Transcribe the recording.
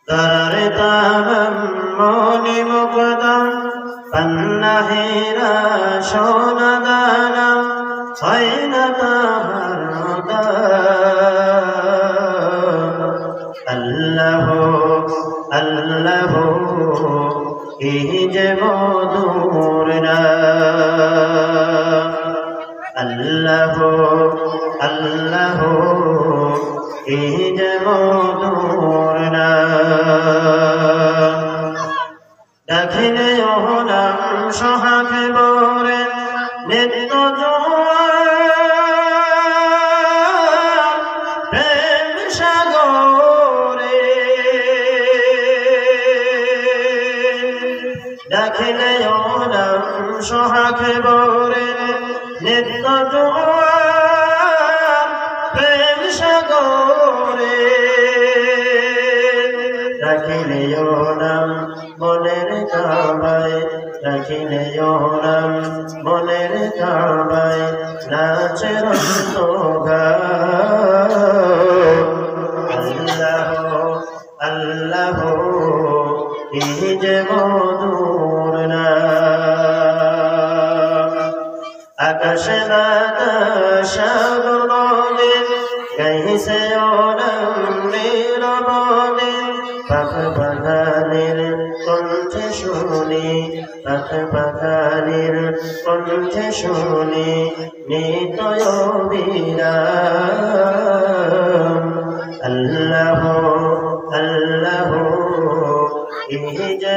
তারারে তামাম মনি মুকদম পন্নাহেরা সোনা দানা হয় না তাহার আল্লাহ আল্লাহ এই যে মধুর নাম আল্লাহ আল্লাহ এই যে মধুর নাম দেখিলে ওহনাম সোহাগে বরে নিত্য জোয়ার প্রেম সাগরে দেখিলে ওহনাম সোহাগে বরে নিত্য জোয়ার প্রেম সাগরে রাখিলে ওহনাম মনের কাবায় রাখিলে ওহনাম মনের কাবায় নাচে রক্ত আল্লাহ আল্লাহ এই যে মধুর নাম আকাশে বাতাস সাগর নদী গাইছে ওনাম নীরবনে পাখ পাখালির কণ্ঠে শুনি পাখ পাখালির কণ্ঠে শুনি নিতয় বিরাম আল্লাহ আল্লাহ এই যে